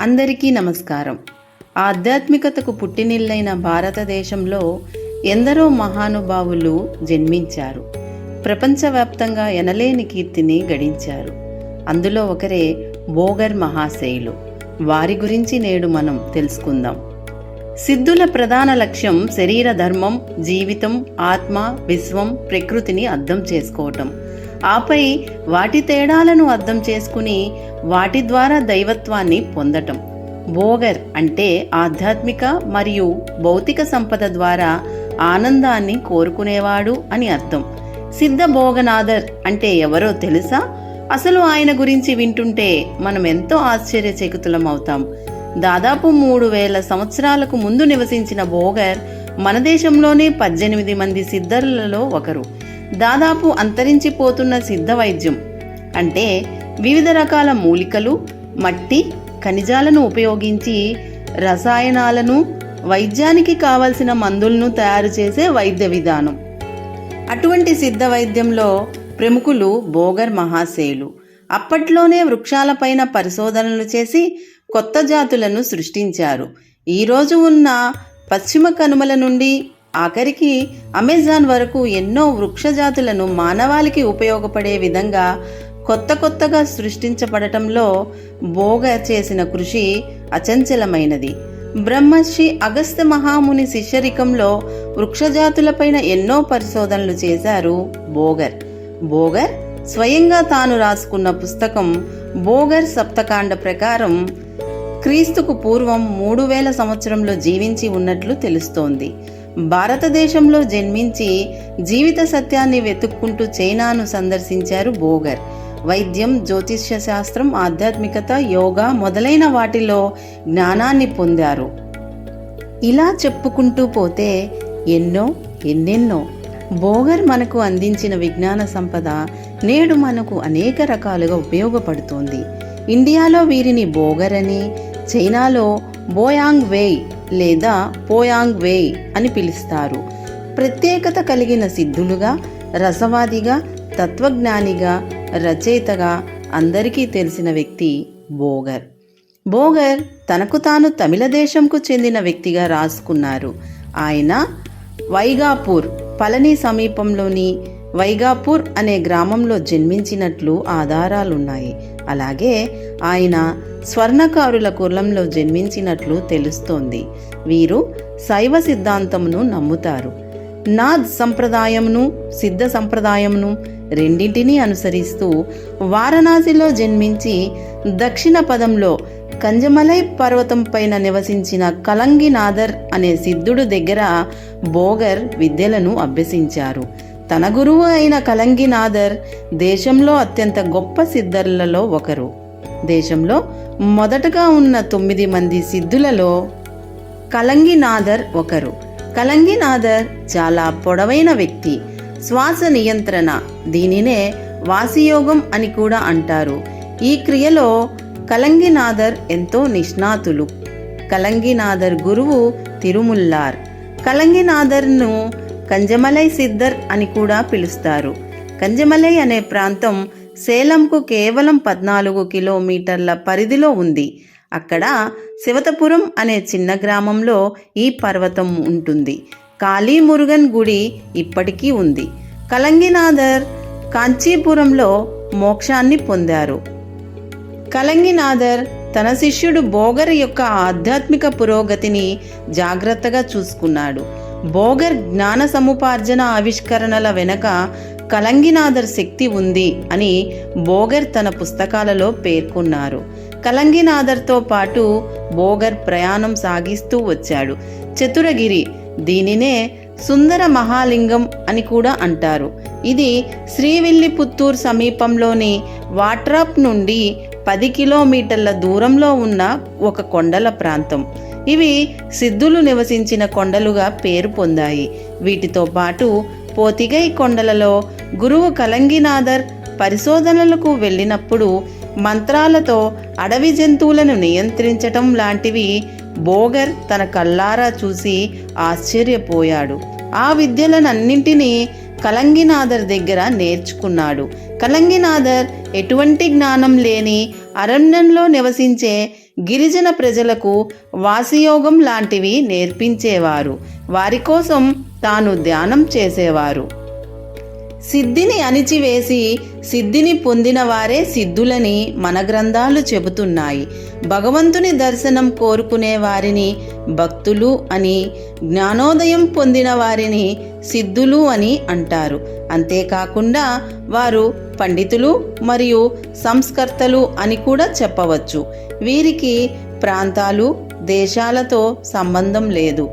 అందరికీ నమస్కారం. ఆధ్యాత్మికతకు పుట్టినిల్లైన భారతదేశంలో ఎందరో మహానుభావులు జన్మించారు. ప్రపంచవ్యాప్తంగా ఎనలేని కీర్తిని గడించారు. అందులో ఒకరే బోగర్ మహాశయులు. వారి గురించి నేడు మనం తెలుసుకుందాం. సిద్ధుల ప్రధాన లక్ష్యం శరీర ధర్మం, జీవితం, ఆత్మ, విశ్వం, ప్రకృతిని అర్థం చేసుకోవటం. ఆపై వాటి తేడాలను అర్థం చేసుకుని వాటి ద్వారా దైవత్వాన్ని పొందటం. బోగర్ అంటే ఆధ్యాత్మిక మరియు భౌతిక సంపద ద్వారా ఆనందాన్ని కోరుకునేవాడు అని అర్థం. సిద్ధ భోగనాథర్ అంటే ఎవరో తెలుసా? అసలు ఆయన గురించి వింటుంటే మనం ఎంతో ఆశ్చర్యచకితులం అవుతాం. దాదాపు 3000 సంవత్సరాలకు ముందు నివసించిన బోగర్ మన దేశంలోనే 18 మంది సిద్ధులలో ఒకరు. దాదాపు అంతరించిపోతున్న సిద్ధ వైద్యం అంటే వివిధ రకాల మూలికలు, మట్టి, ఖనిజాలను ఉపయోగించి రసాయనాలను, వైద్యానికి కావలసిన మందులను తయారు చేసే వైద్య విధానం. అటువంటి సిద్ధ వైద్యంలో ప్రముఖులు బోగర్ మహాశయులు. అప్పట్లోనే వృక్షాలపైన పరిశోధనలు చేసి కొత్త జాతులను సృష్టించారు. ఈరోజు ఉన్న పశ్చిమ కనుమల నుండి ఆఖరికి అమెజాన్ వరకు ఎన్నో వృక్ష జాతులను మానవాళికి ఉపయోగపడే విధంగా కొత్తగా సృష్టించబడటంలో బోగర్ చేసిన కృషి అచంచలమైనది. బ్రహ్మర్షి అగస్త్య మహాముని శిష్యరికంలో వృక్షజాతులపైన ఎన్నో పరిశోధనలు చేశారు బోగర్. బోగర్ స్వయంగా తాను రాసుకున్న పుస్తకం బోగర్ సప్తకాండ ప్రకారం క్రీస్తుకు పూర్వం 3000 సంవత్సరంలో జీవించి ఉన్నట్లు తెలుస్తోంది. భారతదేశంలో జన్మించి జీవిత సత్యాన్ని వెతుక్కుంటూ చైనాను సందర్శించారు బోగర్. వైద్యం, జ్యోతిష్య శాస్త్రం, ఆధ్యాత్మికత, యోగా మొదలైన వాటిలో జ్ఞానాన్ని పొందారు. ఇలా చెప్పుకుంటూ పోతే ఎన్నెన్నో. బోగర్ మనకు అందించిన విజ్ఞాన సంపద నేడు మనకు అనేక రకాలుగా ఉపయోగపడుతోంది. ఇండియాలో వీరిని బోగర్ అని, చైనాలో బోయాంగ్ వేయ్ లేదా పోయాంగ్ వేయ్ అని పిలుస్తారు. ప్రత్యేకత కలిగిన సిద్ధులుగా, రసవాదిగా, తత్వజ్ఞానిగా, రచయితగా అందరికీ తెలిసిన వ్యక్తి బోగర్. బోగర్ తనకు తాను తమిళ దేశంకు చెందిన వ్యక్తిగా రాసుకున్నారు. ఆయన వైగాపూర్, పళని సమీపంలోని వైగాపూర్ అనే గ్రామంలో జన్మించినట్లు ఆధారాలున్నాయి. అలాగే ఆయన స్వర్ణకారుల కులంలో జన్మించినట్లు తెలుస్తోంది. వీరు శైవ సిద్ధాంతమును నమ్ముతారు. నాద్ సంప్రదాయమును, సిద్ధ సంప్రదాయమును రెండింటినీ అనుసరిస్తూ వారణాసిలో జన్మించి దక్షిణ పదంలో కంజమలై పర్వతం పైన నివసించిన కలంగినాథర్ అనే సిద్ధుడు దగ్గర బోగర్ విద్యలను అభ్యసించారు. తన గురువు అయిన కలంగినాథర్ దేశంలో అత్యంత గొప్ప సిద్ధులలో ఒకరు. దేశంలో మొదటగా ఉన్న 9 మంది సిద్ధులలో కలంగినాథర్ ఒకరు. కలంగినాథర్ చాలా పొడవైన వ్యక్తి. శ్వాస నియంత్రణ, దీనినే వాసియోగం అని కూడా అంటారు. ఈ క్రియలో కలంగినాథర్ ఎంతో నిష్ణాతులు. కలంగినాథర్ గురువు తిరుముల్లార్. కలంగినాథర్ను కంజమలై సిద్ధర్ అని కూడా పిలుస్తారు. కంజమలై అనే ప్రాంతం సేలంకు కేవలం 14 కిలోమీటర్ల పరిధిలో ఉంది. అక్కడ శివతపురం అనే చిన్న గ్రామంలో ఈ పర్వతం ఉంటుంది. కాళీ మురుగన్ గుడి ఇప్పటికీ ఉంది. కలంగినాథర్ కాంచీపురంలో మోక్షాన్ని పొందారు. కలంగినాథర్ తన శిష్యుడు బోగర్ యొక్క ఆధ్యాత్మిక పురోగతిని జాగ్రత్తగా చూసుకున్నాడు. బోగర్ జ్ఞాన సముపార్జన ఆవిష్కరణల వెనక కలంగినాథర్ శక్తి ఉంది అని బోగర్ తన పుస్తకాలలో పేర్కొన్నారు. కలంగినాథర్తో పాటు బోగర్ ప్రయాణం సాగిస్తూ వచ్చాడు. చతురగిరి, దీనినే సుందర మహాలింగం అని కూడా అంటారు. ఇది శ్రీవిల్లిపుత్తూర్ సమీపంలోని వాట్రాప్ నుండి 10 కిలోమీటర్ల దూరంలో ఉన్న ఒక కొండల ప్రాంతం. ఇవి సిద్ధులు నివసించిన కొండలుగా పేరు పొందాయి. వీటితో పాటు పోతిగై కొండలలో గురువు కలంగినాథర్ పరిశోధనలకు వెళ్ళినప్పుడు మంత్రాలతో అడవి జంతువులను నియంత్రించటం లాంటివి బోగర్ తన కళ్ళారా చూసి ఆశ్చర్యపోయాడు. ఆ విద్యలనన్నింటినీ కలంగినాథర్ దగ్గర నేర్చుకున్నాడు. కలంగినాథర్ ఎటువంటి జ్ఞానం లేని అరణ్యంలో నివసించే గిరిజన ప్రజలకు వాసియోగం లాంటివి నేర్పించేవారు. వారి కోసం తాను ధ్యానం చేసేవారు. సిద్ధిని అణిచివేసి సిద్ధిని పొందిన వారే సిద్ధులని మన గ్రంథాలు చెబుతున్నాయి. భగవంతుని దర్శనం కోరుకునే వారిని భక్తులు అని, జ్ఞానోదయం పొందిన వారిని సిద్ధులు అని అంటారు. అంతేకాకుండా వారు పండితులు మరియు సంస్కర్తలు అని కూడా చెప్పవచ్చు. వీరికి ప్రాంతాలు, దేశాలతో సంబంధం లేదు.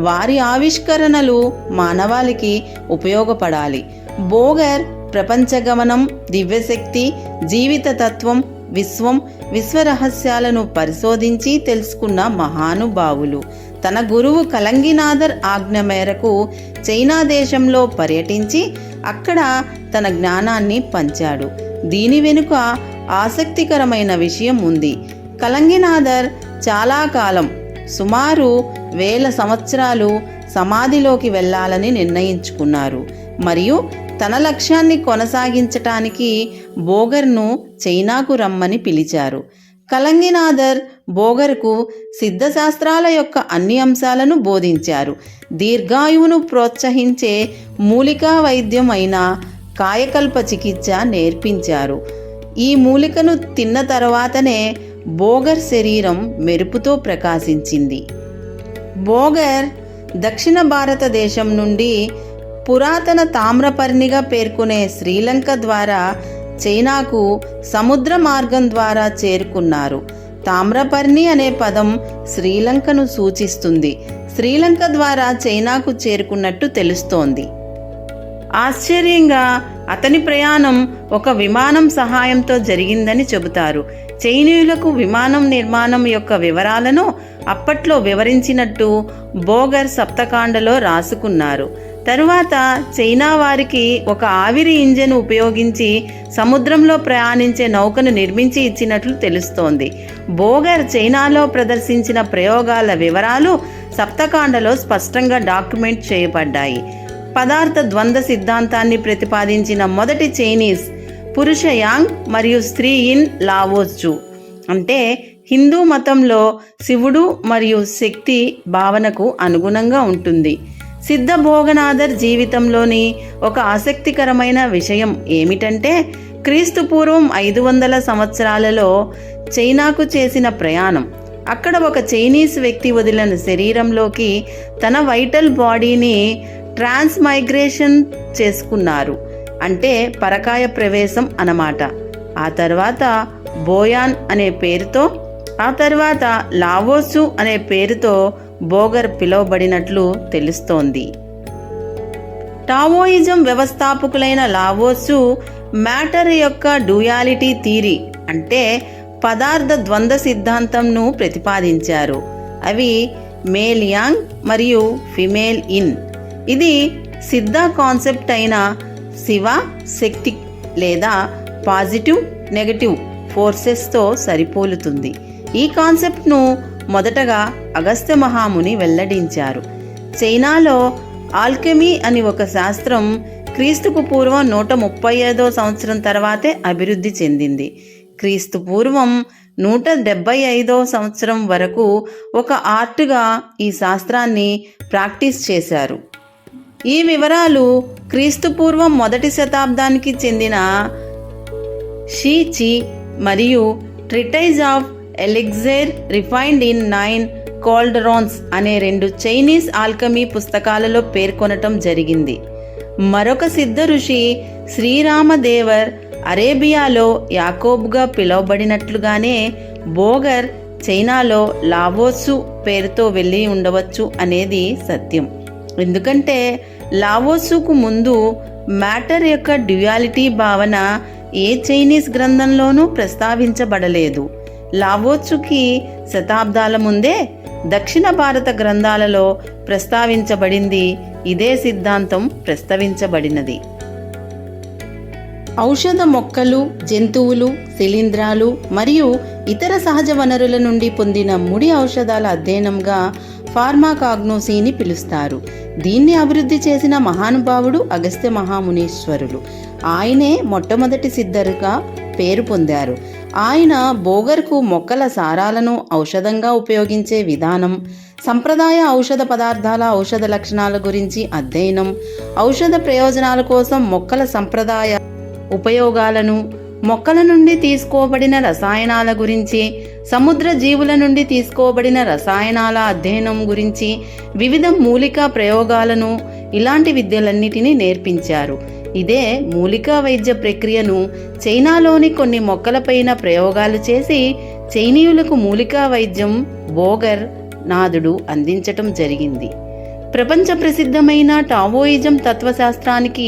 వారి ఆవిష్కరణలు మానవాళికి ఉపయోగపడాలి. బోగర్ ప్రపంచగమనం, దివ్యశక్తి, జీవిత తత్వం, విశ్వరహస్యాలను పరిశోధించి తెలుసుకున్న మహానుభావులు. తన గురువు కలంగినాథర్ ఆజ్ఞ మేరకు చైనా దేశంలో పర్యటించి అక్కడ తన జ్ఞానాన్ని పంచాడు. దీని వెనుక ఆసక్తికరమైన విషయం ఉంది. కలంగినాథర్ చాలా కాలం, సుమారు 1000 సంవత్సరాలు సమాధిలోకి వెళ్ళాలని నిర్ణయించుకున్నారు మరియు తన లక్ష్యాన్ని కొనసాగించటానికి బోగర్ను చైనాకు రమ్మని పిలిచారు. కలంగినాథర్ బోగర్కు సిద్ధశాస్త్రాల యొక్క అన్ని అంశాలను బోధించారు. దీర్ఘాయువును ప్రోత్సహించే మూలికా వైద్యం అయిన కాయకల్ప చికిత్స నేర్పించారు. ఈ మూలికను తిన్న తర్వాతనే బోగర్ శరీరం మెరుపుతో ప్రకాశించింది. బోగర్ దక్షిణ భారతదేశం నుండి పురాతన తామ్రపర్ణిగా పేర్కొనే శ్రీలంక ద్వారా చైనాకు సముద్ర మార్గం ద్వారా చేరుకున్నారు. తామ్రపర్ణి అనే పదం శ్రీలంకను సూచిస్తుంది. శ్రీలంక ద్వారా చైనాకు చేరుకున్నట్టు తెలుస్తోంది. ఆశ్చర్యంగా అతని ప్రయాణం ఒక విమానం సహాయంతో జరిగిందని చెబుతారు. చైనీయులకు విమానం నిర్మాణం యొక్క వివరాలను అప్పట్లో వివరించినట్టు బోగర్ సప్తకాండలో రాసుకున్నారు. తరువాత చైనా వారికి ఒక ఆవిరి ఇంజన్ ఉపయోగించి సముద్రంలో ప్రయాణించే నౌకను నిర్మించి ఇచ్చినట్లు తెలుస్తోంది. బోగర్ చైనాలో ప్రదర్శించిన ప్రయోగాల వివరాలు సప్తకాండలో స్పష్టంగా డాక్యుమెంట్ చేయబడ్డాయి. పదార్థ ద్వంద్వ సిద్ధాంతాన్ని ప్రతిపాదించిన మొదటి చైనీస్ పురుష యాంగ్ మరియు స్త్రీ ఇన్ లావోజు. అంటే హిందూ మతంలో శివుడు మరియు శక్తి భావనకు అనుగుణంగా ఉంటుంది. సిద్ధ భోగనాథర్ జీవితంలోని ఒక ఆసక్తికరమైన విషయం ఏమిటంటే క్రీస్తు పూర్వం 500 సంవత్సరాలలో చైనాకు చేసిన ప్రయాణం. అక్కడ ఒక చైనీస్ వ్యక్తి వదిలిన శరీరంలోకి తన వైటల్ బాడీని ట్రాన్స్మైగ్రేషన్ చేసుకున్నారు. అంటే పరకాయ ప్రవేశం అన్నమాట. ఆ తర్వాత బోయాన్ అనే పేరుతో, ఆ తర్వాత లావోసు అనే పేరుతో బోగర్ పిలువబడినట్లు తెలుస్తోంది. టావోయిజం వ్యవస్థాపకులైన లావోసు మ్యాటర్ యొక్క డ్యూయాలిటీ థియరీ అంటే పదార్థ ద్వంద్వ సిద్ధాంతంను ప్రతిపాదించారు. అవి మేల్ యాంగ్ మరియు ఫిమేల్ ఇన్. ఇది సిద్ధ కాన్సెప్ట్ అయిన శివ శక్తి లేదా పాజిటివ్ నెగటివ్ ఫోర్సెస్తో సరిపోలుతుంది. ఈ కాన్సెప్ట్ను మొదటగా అగస్త్య మహాముని వెల్లడించారు. చైనాలో ఆల్కెమీ అని ఒక శాస్త్రం క్రీస్తుకు పూర్వం 135వ సంవత్సరం తర్వాతే అభివృద్ధి చెందింది. క్రీస్తు పూర్వం 175వ సంవత్సరం వరకు ఒక ఆర్ట్గా ఈ శాస్త్రాన్ని ప్రాక్టీస్ చేశారు. ఈ వివరాలు క్రీస్తు పూర్వం 1వ శతాబ్దానికి చెందిన షీ చి మరియు ట్రిటైజ్ ఆఫ్ ఎలెగ్జైర్ రిఫైన్డ్ ఇన్ 9 కాల్డరాన్స్ అనే 2 చైనీస్ ఆల్కమీ పుస్తకాలలో పేర్కొనటం జరిగింది. మరొక సిద్ధ ఋషి శ్రీరామదేవర్ అరేబియాలో యాకోబుగా పిలువబడినట్లుగానే బోగర్ చైనాలో లావోసు పేరుతో వెళ్ళి ఉండవచ్చు అనేది సత్యం. ఎందుకంటే లావోసుకు ముందు మ్యాటర్ యొక్క డ్యూయాలిటీ భావన ఏ చైనీస్ గ్రంథంలోనూ ప్రస్తావించబడలేదు. లావోసుకి శతాబ్దాల ముందే దక్షిణ భారత గ్రంథాలలో ప్రస్తావించబడింది. ఇదే సిద్ధాంతం ప్రస్తావించబడినది. ఔషధ మొక్కలు, జంతువులు, శిలీంధ్రాలు మరియు ఇతర సహజ వనరుల నుండి పొందిన ముడి ఔషధాల అధ్యయనంగా ఫార్మాకాగ్నోసీని పిలుస్తారు. దీన్ని అభివృద్ధి చేసిన మహానుభావుడు అగస్త్య మహామునీశ్వరులు. ఆయనే మొట్టమొదటి సిద్ధరుగా పేరు పొందారు. ఆయన బోగర్కు మొక్కల సారాలను ఔషధంగా ఉపయోగించే విధానం, సంప్రదాయ ఔషధ పదార్థాల ఔషధ లక్షణాల గురించి అధ్యయనం, ఔషధ ప్రయోజనాల కోసం మొక్కల సంప్రదాయ ఉపయోగాలను, మొక్కల నుండి తీసుకోబడిన రసాయనాల గురించి, సముద్ర జీవుల నుండి తీసుకోబడిన రసాయనాల అధ్యయనం గురించి, వివిధ మూలికా ప్రయోగాలను, ఇలాంటి విద్యలన్నిటినీ నేర్పించారు. ఇదే మూలికా వైద్య ప్రక్రియను చైనాలోని కొన్ని మొక్కలపైన ప్రయోగాలు చేసి చైనీయులకు మూలికా వైద్యం బోగర్ నాథుడు అందించటం జరిగింది. ప్రపంచ ప్రసిద్ధమైన టావోయిజం తత్వశాస్త్రానికి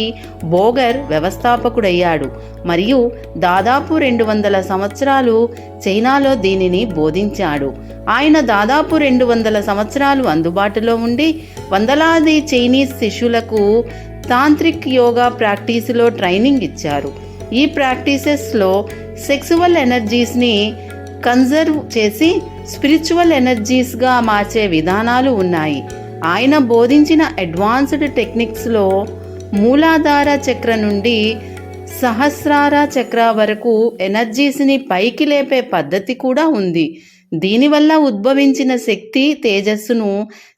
బోగర్ వ్యవస్థాపకుడయ్యాడు మరియు దాదాపు 200 సంవత్సరాలు చైనాలో దీనిని బోధించాడు. ఆయన దాదాపు 200 సంవత్సరాలు అందుబాటులో ఉండి వందలాది చైనీస్ శిష్యులకు తాంత్రిక్ యోగా ప్రాక్టీసులో ట్రైనింగ్ ఇచ్చారు. ఈ ప్రాక్టీసెస్లో సెక్సువల్ ఎనర్జీస్ని కన్జర్వ్ చేసి స్పిరిచువల్ ఎనర్జీస్గా మార్చే విధానాలు ఉన్నాయి. ఆయన బోధించిన అడ్వాన్స్డ్ టెక్నిక్స్లో మూలాధార చక్ర నుండి సహస్రార చక్ర వరకు ఎనర్జీస్ని పైకి లేపే పద్ధతి కూడా ఉంది. దీనివల్ల ఉద్భవించిన శక్తి తేజస్సును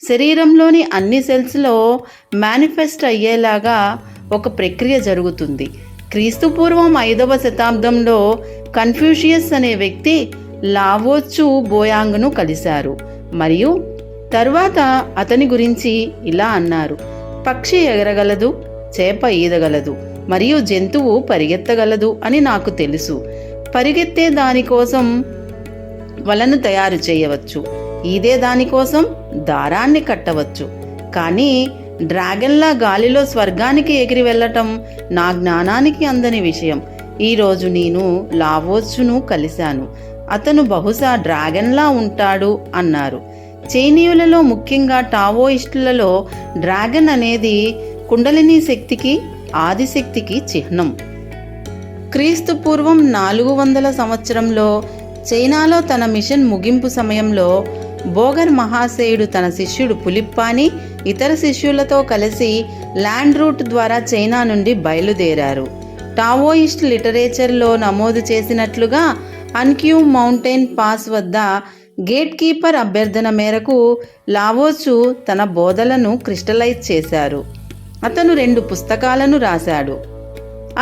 శరీరంలోని అన్ని సెల్స్లో మేనిఫెస్ట్ అయ్యేలాగా ఒక ప్రక్రియ జరుగుతుంది. క్రీస్తుపూర్వం 5వ శతాబ్దంలో కన్ఫ్యూషియస్ అనే వ్యక్తి లావోత్సు బోయాంగ్ను కలిశారు మరియు తరువాత అతని గురించి ఇలా అన్నారు: పక్షి ఎగరగలదు, చేప ఈదగలదు మరియు జంతువు పరిగెత్తగలదు అని నాకు తెలుసు. పరిగెత్తే దానికోసం వలను తయారు చేయవచ్చు, ఈదే దానికోసం దారాన్ని కట్టవచ్చు. కానీ డ్రాగన్లా గాలిలో స్వర్గానికి ఎగిరి వెళ్ళటం నా జ్ఞానానికి అందని విషయం. ఈరోజు నేను లావోత్సును కలిశాను. అతను బహుశా డ్రాగన్లా ఉంటాడు అన్నారు. చైనీయులలో ముఖ్యంగా టావోయిస్టులలో డ్రాగన్ అనేది కుండలిని శక్తికి, ఆదిశక్తికి చిహ్నం. క్రీస్తు పూర్వం 400 సంవత్సరంలో చైనాలో తన మిషన్ ముగింపు సమయంలో బోగర్ మహాశయుడు తన శిష్యుడు పులిప్పాని ఇతర శిష్యులతో కలిసి ల్యాండ్ రూట్ ద్వారా చైనా నుండి బయలుదేరారు. టావోయిస్ట్ లిటరేచర్లో నమోదు చేసినట్లుగా అన్క్యూ మౌంటైన్ పాస్ వద్ద గేట్ కీపర్ అభ్యర్థన మేరకు లావోత్సు తన బోధలను క్రిస్టలైజ్ చేశారు. అతను 2 పుస్తకాలను రాశాడు.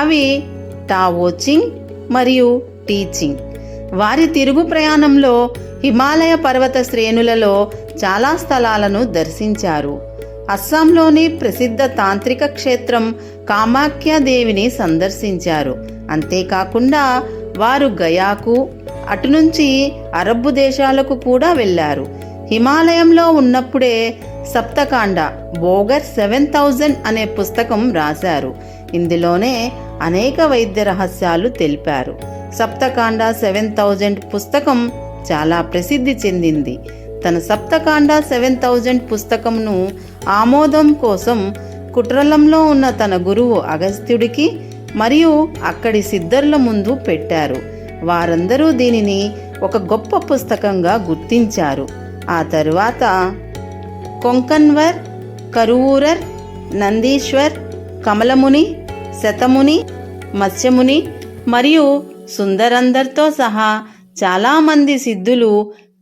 అవి టావోచింగ్ మరియు టీచింగ్. వారి తిరుగు ప్రయాణంలో హిమాలయ పర్వత శ్రేణులలో చాలా స్థలాలను దర్శించారు. అస్సాంలోని ప్రసిద్ధ తాంత్రిక క్షేత్రం కామాఖ్యాదేవిని సందర్శించారు. అంతేకాకుండా వారు గయాకు, అటు నుంచి అరబ్బు దేశాలకు కూడా వెళ్ళారు. హిమాలయంలో ఉన్నప్పుడే సప్తకాండ బోగర్ 7000 అనే పుస్తకం రాశారు. ఇందులోనే అనేక వైద్య రహస్యాలు తెలిపారు. సప్తకాండ 7000 పుస్తకం చాలా ప్రసిద్ధి చెందింది. తన సప్తకాండ 7000 పుస్తకంను ఆమోదం కోసం కుట్రలంలో ఉన్న తన గురువు అగస్త్యుడికి మరియు అక్కడి సిద్ధర్ల ముందు పెట్టారు. వారందరూ దీనిని ఒక గొప్ప పుస్తకంగా గుర్తించారు. ఆ తరువాత కొంకన్వర్, కరువూరర్, నందీశ్వర్, కమలముని, శతముని, మత్స్యముని మరియు సుందరందర్తో సహా చాలామంది సిద్ధులు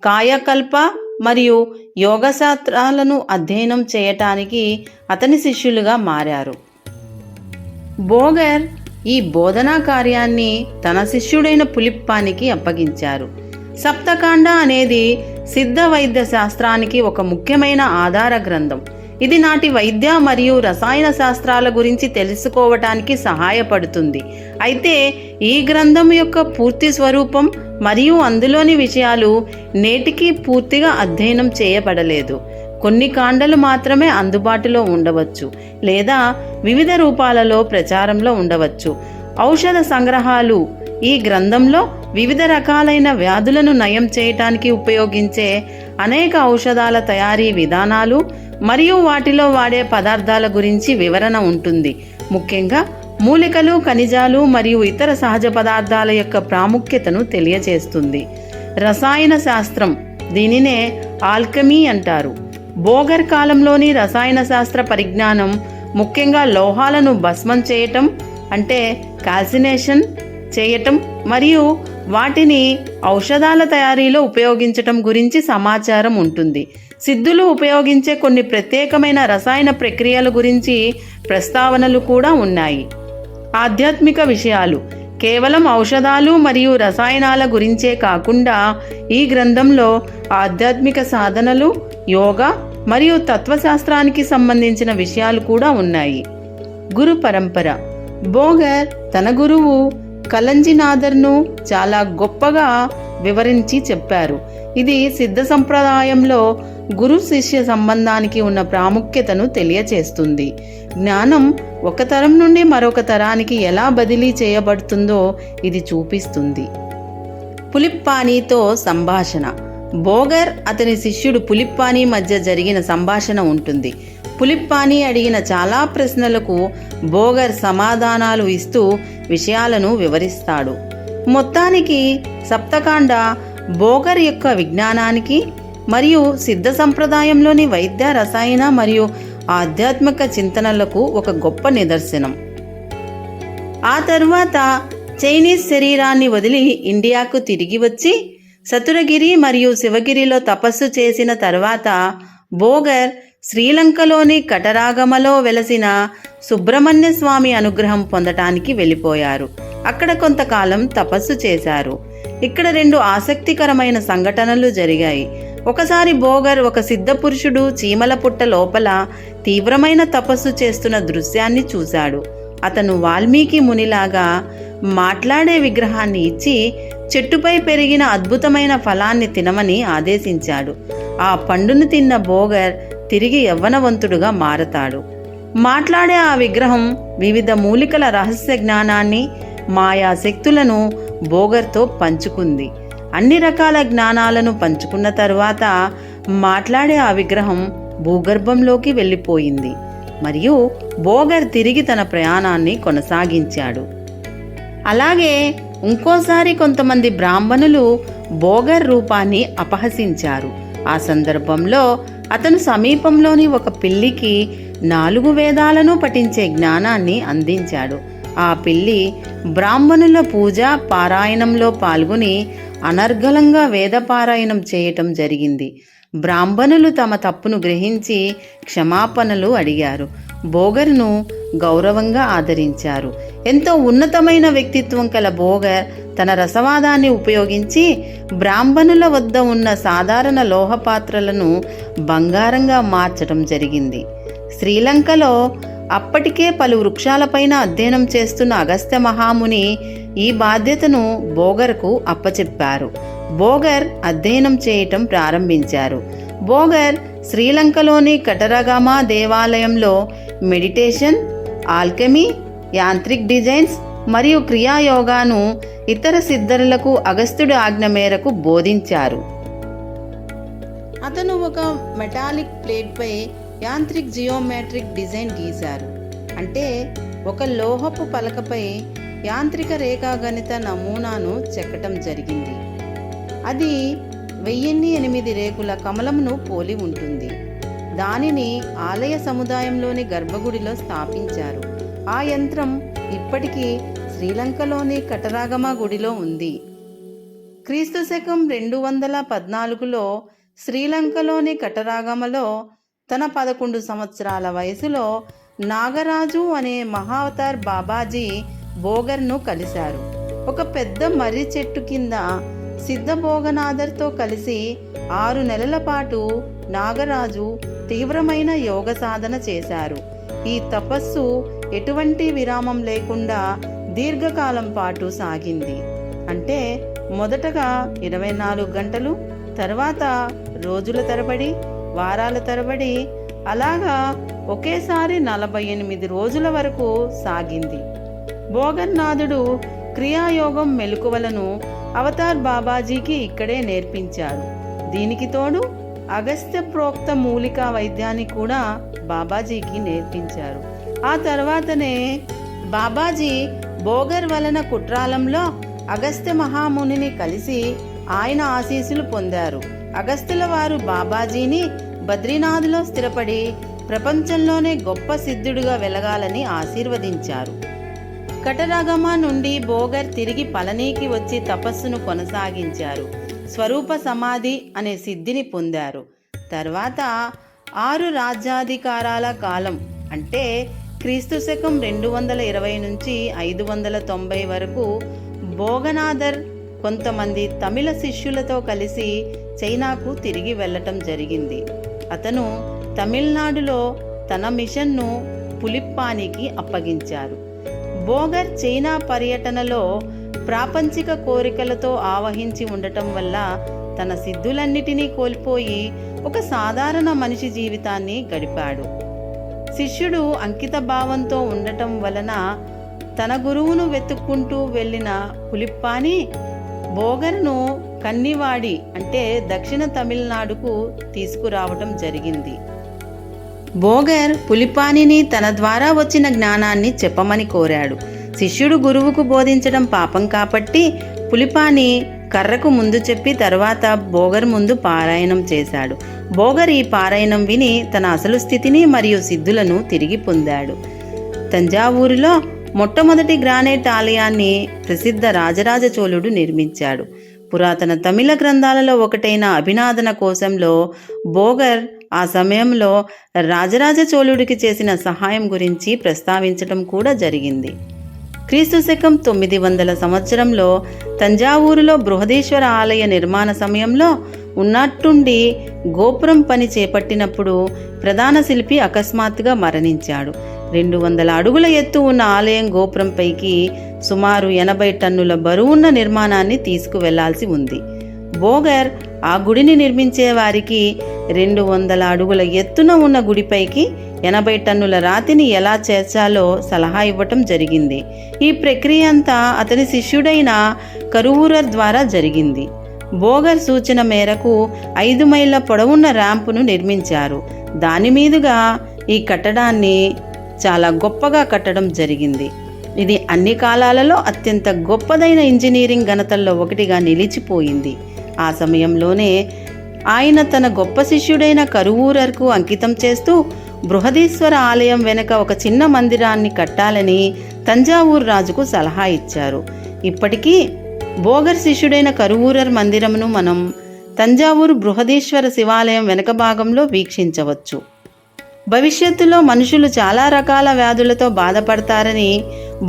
కాయకల్ప మరియు యోగశాస్త్రాలను అధ్యయనం చేయటానికి అతని శిష్యులుగా మారారు. బోగర్ ఈ బోధనా కార్యాన్ని తన శిష్యుడైన పులిప్పానికి అప్పగించారు. సప్తకాండ అనేది సిద్ధ వైద్య శాస్త్రానికి ఒక ముఖ్యమైన ఆధార గ్రంథం. ఇది నాటి వైద్య మరియు రసాయన శాస్త్రాల గురించి తెలుసుకోవటానికి సహాయపడుతుంది. అయితే ఈ గ్రంథం యొక్క పూర్తి స్వరూపం మరియు అందులోని విషయాలు నేటికి పూర్తిగా అధ్యయనం చేయబడలేదు. కొన్ని కాండలు మాత్రమే అందుబాటులో ఉండవచ్చు లేదా వివిధ రూపాలలో ప్రచారంలో ఉండవచ్చు. ఔషధ సంగ్రహాలు ఈ గ్రంథంలో వివిధ రకాలైన వ్యాధులను నయం చేయటానికి ఉపయోగించే అనేక ఔషధాల తయారీ విధానాలు మరియు వాటిలో వాడే పదార్థాల గురించి వివరణ ఉంటుంది. ముఖ్యంగా మూలికలు, ఖనిజాలు మరియు ఇతర సహజ పదార్థాల యొక్క ప్రాముఖ్యతను తెలియజేస్తుంది. రసాయన శాస్త్రం, దీనినే ఆల్కమీ అంటారు. బోగర్ కాలంలోని రసాయన శాస్త్ర పరిజ్ఞానం ముఖ్యంగా లోహాలను భస్మం చేయటం అంటే కాల్సినేషన్ చేయటం మరియు వాటిని ఔషధాల తయారీలో ఉపయోగించటం గురించి సమాచారం ఉంటుంది. సిద్ధులు ఉపయోగించే కొన్ని ప్రత్యేకమైన రసాయన ప్రక్రియల గురించి ప్రస్తావనలు కూడా ఉన్నాయి. ఆధ్యాత్మిక విషయాలు కేవలం ఔషధాలు మరియు రసాయనాల గురించే కాకుండా ఈ గ్రంథంలో ఆధ్యాత్మిక సాధనలు, యోగా మరియు తత్వశాస్త్రానికి సంబంధించిన విషయాలు కూడా ఉన్నాయి. గురు పరంపర. బోగర్ తన గురువు కలంజినాథర్ను చాలా గొప్పగా వివరించి చెప్పారు. ఇది సిద్ధ సంప్రదాయంలో గురు శిష్య సంబంధానికి ఉన్న ప్రాముఖ్యతను తెలియచేస్తుంది. జ్ఞానం ఒక తరం నుండి మరొక తరానికి ఎలా బదిలీ చేయబడుతుందో ఇది చూపిస్తుంది. పులిప్పానీతో సంభాషణ. బోగర్ అతని శిష్యుడు పులిప్పానీ మధ్య జరిగిన సంభాషణ ఉంటుంది. పులిప్పానీ అడిగిన చాలా ప్రశ్నలకు బోగర్ సమాధానాలు ఇస్తూ విషయాలను వివరిస్తాడు. మొత్తానికి సప్తకాండ బోగర్ యొక్క విజ్ఞానానికి మరియు సిద్ధ సంప్రదాయంలోని వైద్య, రసాయన మరియు ఆధ్యాత్మిక చింతనలకు ఒక గొప్ప నిదర్శనం. ఆ తరువాత చైనీస్ శరీరాన్ని వదిలి ఇండియాకు తిరిగి వచ్చి సతురగిరి మరియు శివగిరిలో తపస్సు చేసిన తర్వాత బోగర్ శ్రీలంకలోని కటరాగమలో వెలసిన సుబ్రహ్మణ్య స్వామి అనుగ్రహం పొందటానికి వెళ్ళిపోయారు. అక్కడ కొంతకాలం తపస్సు చేశారు. ఇక్కడ 2 ఆసక్తికరమైన సంఘటనలు జరిగాయి. ఒకసారి బోగర్ ఒక సిద్ధ పురుషుడు చీమల పుట్ట లోపల తీవ్రమైన తపస్సు చేస్తున్న దృశ్యాన్ని చూశాడు. అతను వాల్మీకి మునిలాగా మాట్లాడే విగ్రహాన్ని ఇచ్చి చెట్టుపై పెరిగిన అద్భుతమైన ఫలాన్ని తినమని ఆదేశించాడు. ఆ పండును తిన్న బోగర్ తిరిగి యవ్వనవంతుడుగా మారతాడు. మాట్లాడే ఆ విగ్రహం వివిధ మూలికల రహస్య జ్ఞానాన్ని, మాయా శక్తులను బోగర్తో పంచుకుంది. అన్ని రకాల జ్ఞానాలను పంచుకున్న తరువాత మాట్లాడే ఆ విగ్రహం భూగర్భంలోకి వెళ్ళిపోయింది మరియు బోగర్ తిరిగి తన ప్రయాణాన్ని కొనసాగించాడు. అలాగే ఇంకోసారి కొంతమంది బ్రాహ్మణులు బోగర్ రూపాన్ని అపహసించారు. ఆ సందర్భంలో అతను సమీపంలోని ఒక పిల్లికి 4 వేదాలను పఠించే జ్ఞానాన్ని అందించాడు. ఆ పిల్లి బ్రాహ్మణుల పూజ పారాయణంలో పాల్గొని అనర్గళంగా వేదపారాయణం చేయటం జరిగింది. బ్రాహ్మణులు తమ తప్పును గ్రహించి క్షమాపణలు అడిగారు. బోగర్ను గౌరవంగా ఆదరించారు. ఎంతో ఉన్నతమైన వ్యక్తిత్వం కల బోగర్ తన రసవాదాన్ని ఉపయోగించి బ్రాహ్మణుల వద్ద ఉన్న సాధారణ లోహ పాత్రలను బంగారంగా మార్చడం జరిగింది. శ్రీలంకలో అప్పటికే పలు వృక్షాలపైన అధ్యయనం చేస్తున్న అగస్త్య మహాముని ఈ బాధ్యతను బోగర్కు అప్పచెప్పారు. బోగర్ అధ్యయనం చేయటం ప్రారంభించారు. బోగర్ శ్రీలంకలోని కటరగామ దేవాలయంలో మెడిటేషన్, ఆల్కెమీ, యాంత్రిక్ డిజైన్స్ మరియు క్రియాయోగాను ఇతర సిద్ధరులకు అగస్త్యుడి ఆజ్ఞ మేరకు బోధించారు. అతను ఒక మెటాలిక్ ప్లేట్పై యాంత్రిక్ జియోమెట్రిక్ డిజైన్ గీశారు. అంటే ఒక లోహపు పలకపై యాంత్రిక రేఖాగణిత నమూనాను చెక్కటం జరిగింది. అది 1008 రేకుల కమలంను పోలి ఉంటుంది. దానిని ఆలయ సముదాయంలోని గర్భగుడిలో స్థాపించారు. ఆ యంత్రం ఇప్పటికీ శ్రీలంకలోని కటరాగమ గుడిలో ఉంది. క్రీస్తు శకం 214లో శ్రీలంకలోని కటరాగమలో తన 11 సంవత్సరాల వయసులో నాగరాజు అనే మహావతార్ బాబాజీ బోగర్ను కలిశారు. ఒక పెద్ద మర్రి చెట్టు కింద సిద్ధ భోగనాథర్తో కలిసి 6 నెలల పాటు నాగరాజు తీవ్రమైన యోగ సాధన చేశారు. ఈ తపస్సు ఎటువంటి విరామం లేకుండా దీర్ఘకాలం పాటు సాగింది. అంటే మొదటగా 24 గంటలు, తర్వాత రోజుల తరబడి, వారాల తరబడి, అలాగా ఒకేసారి 48 రోజుల వరకు సాగింది. భోగన్నాథుడు క్రియాయోగం మెలకువలను అవతార్ బాబాజీకి ఇక్కడే నేర్పించారు. దీనికి తోడు అగస్త్య ప్రోక్త మూలికా వైద్యాన్ని కూడా బాబాజీకి నేర్పించారు. ఆ తర్వాతనే బాబాజీ బోగర్ వలన కుట్రాలంలో అగస్త్య మహామునిని కలిసి ఆయన ఆశీస్సులు పొందారు. అగస్త్యుల వారు బాబాజీని బద్రీనాథ్లో స్థిరపడి ప్రపంచంలోనే గొప్ప సిద్ధుడిగా వెలగాలని ఆశీర్వదించారు. కటరగమ నుండి బోగర్ తిరిగి పళనికి వచ్చి తపస్సును కొనసాగించారు. స్వరూప సమాధి అనే సిద్ధిని పొందారు. తర్వాత 6 రాజ్యాధికారాల కాలం అంటే క్రీస్తు శకం 220 నుంచి 590 వరకు భోగనాథర్ కొంతమంది తమిళ శిష్యులతో కలిసి చైనాకు తిరిగి వెళ్ళటం జరిగింది. అతను తమిళనాడులో తన మిషన్ను పులిప్పానికి అప్పగించారు. బోగర్ చైనా పర్యటనలో ప్రాపంచిక కోరికలతో ఆవహించి ఉండటం వల్ల తన సిద్ధులన్నిటినీ కోల్పోయి ఒక సాధారణ మనిషి జీవితాన్ని గడిపాడు. శిష్యుడు అంకిత భావంతో ఉండటం వలన తన గురువును వెతుక్కుంటూ వెళ్ళిన పులిప్పాని బోగర్ను కన్నివాడి అంటే దక్షిణ తమిళనాడుకు తీసుకురావటం జరిగింది. బోగర్ పులిపానిని తన ద్వారా వచ్చిన జ్ఞానాన్ని చెప్పమని కోరాడు. శిష్యుడు గురువుకు బోధించడం పాపం కాబట్టి పులిపాని కర్రకు ముందు చెప్పి తర్వాత బోగర్ ముందు పారాయణం చేశాడు. బోగర్ ఈ పారాయణం విని తన అసలు స్థితిని మరియు సిద్ధులను తిరిగి పొందాడు. తంజావూరులో మొట్టమొదటి గ్రానైట్ ఆలయాన్ని ప్రసిద్ధ రాజరాజ చోళుడు నిర్మించాడు. పురాతన తమిళ గ్రంథాలలో ఒకటైన అభినాదన కోశంలో బోగర్ ఆ సమయంలో రాజరాజ చోళుడికి చేసిన సహాయం గురించి ప్రస్తావించటం కూడా జరిగింది. క్రీస్తు శకం 900 సంవత్సరంలో తంజావూరులో బృహదీశ్వర ఆలయ నిర్మాణ సమయంలో ఉన్నట్టుండి గోపురం పని చేపట్టినప్పుడు ప్రధాన శిల్పి అకస్మాత్తుగా మరణించాడు. 200 అడుగుల ఎత్తు ఉన్న ఆలయం గోపురంపైకి సుమారు 80 టన్నుల బరువున్న నిర్మాణాన్ని తీసుకువెళ్లాల్సి ఉంది. బోగర్ ఆ గుడిని నిర్మించే వారికి 200 అడుగుల ఎత్తున ఉన్న గుడిపైకి 80 టన్నుల రాతిని ఎలా చేర్చాలో సలహా ఇవ్వటం జరిగింది. ఈ ప్రక్రియ అంతా అతని శిష్యుడైన కరువూరర్ ద్వారా జరిగింది. బోగర్ సూచన మేరకు 5 మైళ్ళ పొడవున్న ర్యాంపును నిర్మించారు. దాని మీదుగా ఈ కట్టడాన్ని చాలా గొప్పగా కట్టడం జరిగింది. ఇది అన్ని కాలాలలో అత్యంత గొప్పదైన ఇంజనీరింగ్ ఘనతల్లో ఒకటిగా నిలిచిపోయింది. ఆ సమయంలోనే ఆయన తన గొప్ప శిష్యుడైన కరువూరర్కు అంకితం చేస్తూ బృహదీశ్వర ఆలయం వెనుక ఒక చిన్న మందిరాన్ని కట్టాలని తంజావూరు రాజుకు సలహా ఇచ్చారు. ఇప్పటికీ బోగర్ శిష్యుడైన కరువూరర్ మందిరమును మనం తంజావూరు బృహదీశ్వర శివాలయం వెనుక భాగంలో వీక్షించవచ్చు. భవిష్యత్తులో మనుషులు చాలా రకాల వ్యాధులతో బాధపడతారని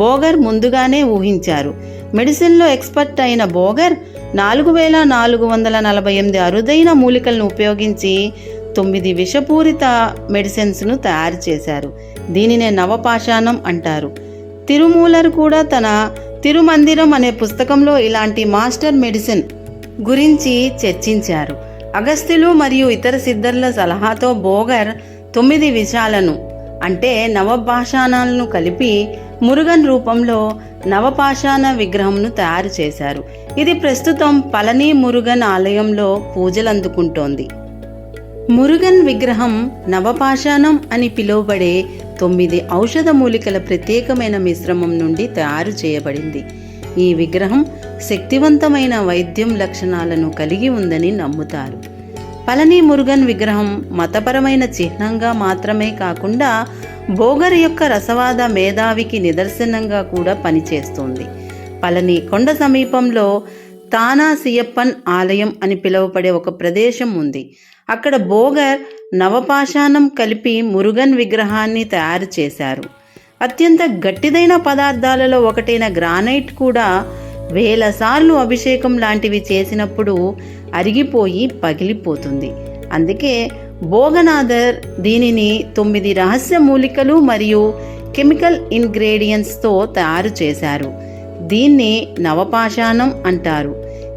బోగర్ ముందుగానే ఊహించారు. మెడిసిన్లో ఎక్స్పర్ట్ అయిన బోగర్ 4448 అరుదైన మూలికలను ఉపయోగించి 9 విషపూరిత మెడిసిన్స్ను తయారు చేశారు. దీనినే నవపాషాణం అంటారు. తిరుమూలర్ కూడా తన తిరుమందిరం అనే పుస్తకంలో ఇలాంటి మాస్టర్ మెడిసిన్ గురించి చర్చించారు. అగస్త్యులు మరియు ఇతర సిద్ధర్ల సలహాతో బోగర్ 9 విషాలను అంటే నవపాషాణాలను కలిపి మురుగన్ రూపంలో నవపాషాణ విగ్రహంను తయారు చేశారు. ఇది ప్రస్తుతం పళని మురుగన్ ఆలయంలో పూజలు అందుకుంటోంది. మురుగన్ విగ్రహం నవపాషాణం అని పిలువబడే 9 ఔషధ మూలికల ప్రత్యేకమైన మిశ్రమం నుండి తయారు చేయబడింది. ఈ విగ్రహం శక్తివంతమైన వైద్యం లక్షణాలను కలిగి ఉందని నమ్ముతారు. పళని మురుగన్ విగ్రహం మతపరమైన చిహ్నంగా మాత్రమే కాకుండా బోగర్ యొక్క రసవాద మేధావికి నిదర్శనంగా కూడా పనిచేస్తోంది. పళని కొండ సమీపంలో తానా సియప్పన్ ఆలయం అని పిలువబడే ఒక ప్రదేశం ఉంది. అక్కడ బోగర్ నవపాషాణం కలిపి మురుగన్ విగ్రహాన్ని తయారు చేశారు. అత్యంత గట్టిదైన పదార్థాలలో ఒకటైన గ్రానైట్ కూడా వేల సార్లు అభిషేకం లాంటివి చేసినప్పుడు అరిగిపోయి పగిలిపోతుంది. అందుకే భోగనాథర్ దీనిని 9 రహస్య మూలికలు మరియు కెమికల్ ఇంగ్రీడియంట్స్తో తయారు చేశారు. దీన్ని నవపాషాణం అంటారు.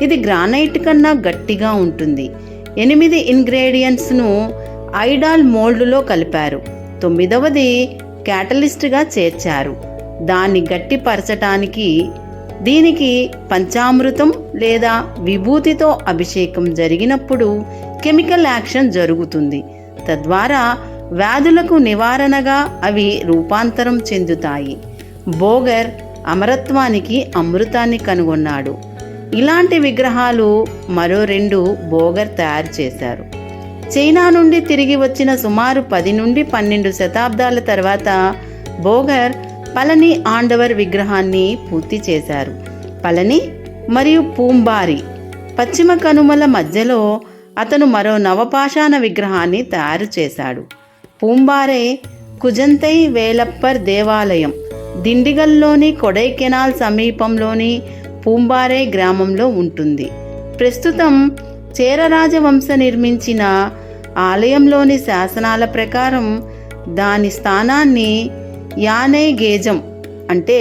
ఇది గ్రానైట్ కన్నా గట్టిగా ఉంటుంది. 8 ఇంగ్రీడియంట్స్ను ఐడాల్ మోల్డ్లో కలిపారు. 9వది క్యాటలిస్ట్గా చేర్చారు. దాన్ని గట్టిపరచటానికి దీనికి పంచామృతం లేదా విభూతితో అభిషేకం జరిగినప్పుడు కెమికల్ యాక్షన్ జరుగుతుంది. తద్వారా వ్యాధులకు నివారణగా అవి రూపాంతరం చెందుతాయి. బోగర్ అమరత్వానికి అమృతాన్ని కనుగొన్నాడు. ఇలాంటి విగ్రహాలు మరో 2 బోగర్ తయారు చేశారు. చైనా నుండి తిరిగి వచ్చిన సుమారు 10 నుండి 12 శతాబ్దాల తర్వాత బోగర్ పళని ఆండవర్ విగ్రహాన్ని పూర్తి చేశారు. పళని మరియు పూంబారి పశ్చిమ కనుమల మధ్యలో అతను మరో నవపాషాణ విగ్రహాన్ని తయారు చేశాడు. పూంబారే కుజంతై వేలప్పర్ దేవాలయం దిండిగల్లోని కొడైకెనాల్ సమీపంలోని పూంబారే గ్రామంలో ఉంటుంది. ప్రస్తుతం చేర రాజవంశ నిర్మించిన ఆలయంలోని శాసనాల ప్రకారం దాని స్థానాన్ని యానై గేజం అంటే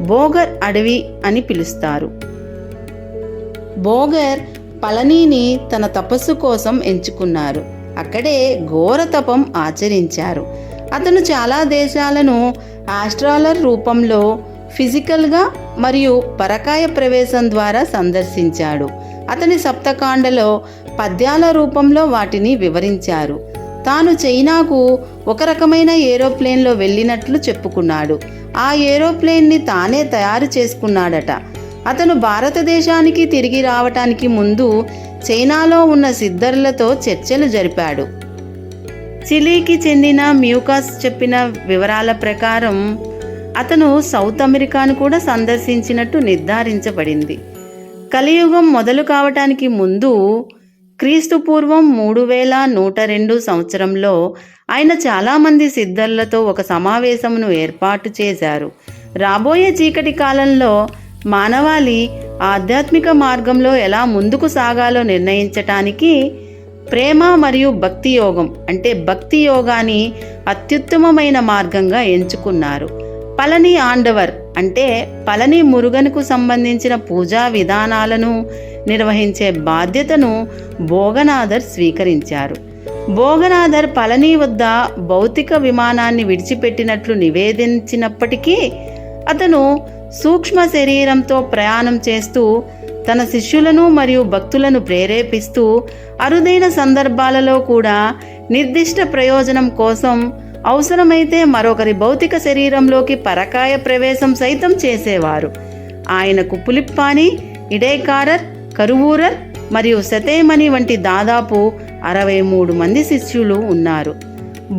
బోగర్ అడవి అని పిలుస్తారు. బోగర్ పళనిని తన తపస్సు కోసం ఎంచుకున్నారు. అక్కడే ఘోర తపం ఆచరించారు. అతను చాలా దేశాలను ఆస్ట్రాలర్ రూపంలో ఫిజికల్గా మరియు పరకాయ ప్రవేశం ద్వారా సందర్శించాడు. అతని సప్తకాండలో పద్యాల రూపంలో వాటిని వివరించారు. తాను చైనాకు ఒక రకమైన ఏరోప్లేన్లో వెళ్ళినట్లు చెప్పుకున్నాడు. ఆ ఏరోప్లేన్ని తానే తయారు చేసుకున్నాడట. అతను భారతదేశానికి తిరిగి రావటానికి ముందు చైనాలో ఉన్న సిద్ధర్లతో చర్చలు జరిపాడు. చిలీకి చెందిన మ్యూకాస్ చెప్పిన వివరాల ప్రకారం అతను సౌత్ అమెరికాను కూడా సందర్శించినట్టు నిర్ధారించబడింది. కలియుగం మొదలు కావటానికి ముందు క్రీస్తు పూర్వం 3102 సంవత్సరంలో ఆయన చాలామంది సిద్ధర్లతో ఒక సమావేశమును ఏర్పాటు చేశారు. రాబోయే చీకటి కాలంలో మానవాళి ఆధ్యాత్మిక మార్గంలో ఎలా ముందుకు సాగాలో నిర్ణయించటానికి ప్రేమ మరియు భక్తి యోగం అంటే భక్తి యోగాన్ని అత్యుత్తమమైన మార్గంగా ఎంచుకున్నారు. పళని ఆండవర్ అంటే పళని మురుగన్కు సంబంధించిన పూజా విధానాలను నిర్వహించే బాధ్యతను భోగనాథర్ స్వీకరించారు. భోగనాథర్ పళని వద్ద భౌతిక విమానాన్ని విడిచిపెట్టినట్లు నివేదించినప్పటికీ అతను సూక్ష్మ శరీరంతో ప్రయాణం చేస్తూ తన శిష్యులను మరియు భక్తులను ప్రేరేపిస్తూ అరుదైన సందర్భాలలో కూడా నిర్దిష్ట ప్రయోజనం కోసం అవసరమైతే మరొకరి భౌతిక శరీరంలోకి పరకాయ ప్రవేశం సైతం చేసేవారు. ఆయనకు పులిప్పాని, ఇడైకారర్, కరువూరర్ మరియు సతేమణి వంటి దాదాపు 63 మంది శిష్యులు ఉన్నారు.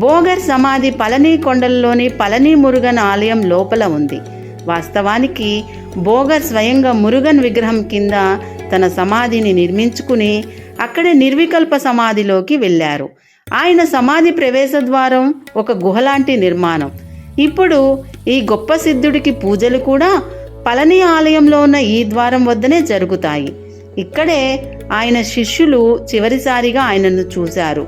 బోగర్ సమాధి పళని కొండలలోని పళని మురుగన్ ఆలయం లోపల ఉంది. వాస్తవానికి బోగర్ స్వయంగా మురుగన్ విగ్రహం కింద తన సమాధిని నిర్మించుకుని అక్కడే నిర్వికల్ప సమాధిలోకి వెళ్ళారు. ఆయన సమాధి ప్రవేశ ద్వారం ఒక గుహలాంటి నిర్మాణం. ఇప్పుడు ఈ గొప్ప సిద్ధుడికి పూజలు కూడా పళని ఆలయంలో ఉన్న ఈ ద్వారం వద్దనే జరుగుతాయి. ఇక్కడే ఆయన శిష్యులు చివరిసారిగా ఆయనను చూశారు.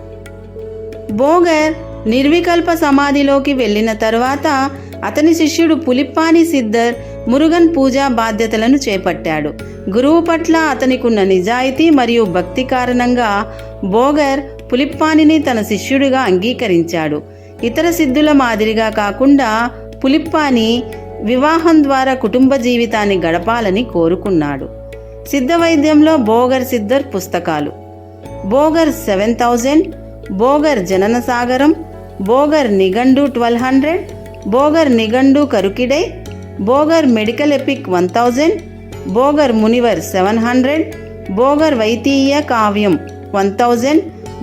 బోగర్ నిర్వికల్ప సమాధిలోకి వెళ్ళిన తరువాత అతని శిష్యుడు పులిప్పాని సిద్ధర్ మురుగన్ పూజా బాధ్యతలను చేపట్టాడు. గురువు పట్ల అతనికున్న నిజాయితీ మరియు భక్తి కారణంగా బోగర్ పులిప్పానిని తన శిష్యుడిగా అంగీకరించాడు. ఇతర సిద్ధుల మాదిరిగా కాకుండా పులిప్పాని వివాహం ద్వారా కుటుంబ జీవితాన్ని గడపాలని కోరుకున్నాడు. సిద్ధ వైద్యంలో బోగర్ సిద్ధర్ పుస్తకాలు: బోగర్ 7000, బోగర్ జనన సాగరం, బోగర్ నిఘండు 1200, బోగర్ నిఘండు కరుకిడై, బోగర్ మెడికల్ ఎపిక్ 1000, బోగర్ మునివర్ 700, బోగర్ వైతీయ కావ్యం 1000,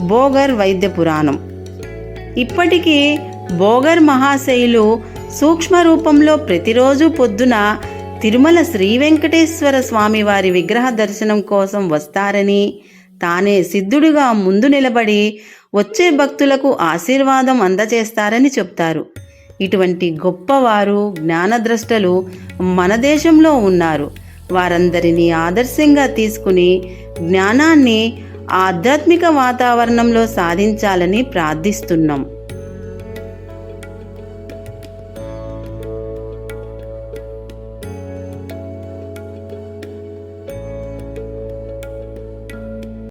బోగర్ వైద్య పురాణం. ఇప్పటికీ బోగర్ మహాశయులు సూక్ష్మ రూపంలో ప్రతిరోజు పొద్దున తిరుమల శ్రీ వెంకటేశ్వర స్వామి వారి విగ్రహ దర్శనం కోసం వస్తారని, తానే సిద్ధుడిగా ముందు నిలబడి వచ్చే భక్తులకు ఆశీర్వాదం అందజేస్తారని చెప్తారు. ఇటువంటి గొప్పవారు, జ్ఞానద్రష్టలు మన దేశంలో ఉన్నారు. వారందరినీ ఆదర్శంగా తీసుకుని జ్ఞానాన్ని ఆధ్యాత్మిక వాతావరణంలో సాధించాలని ప్రార్థిస్తున్నాం.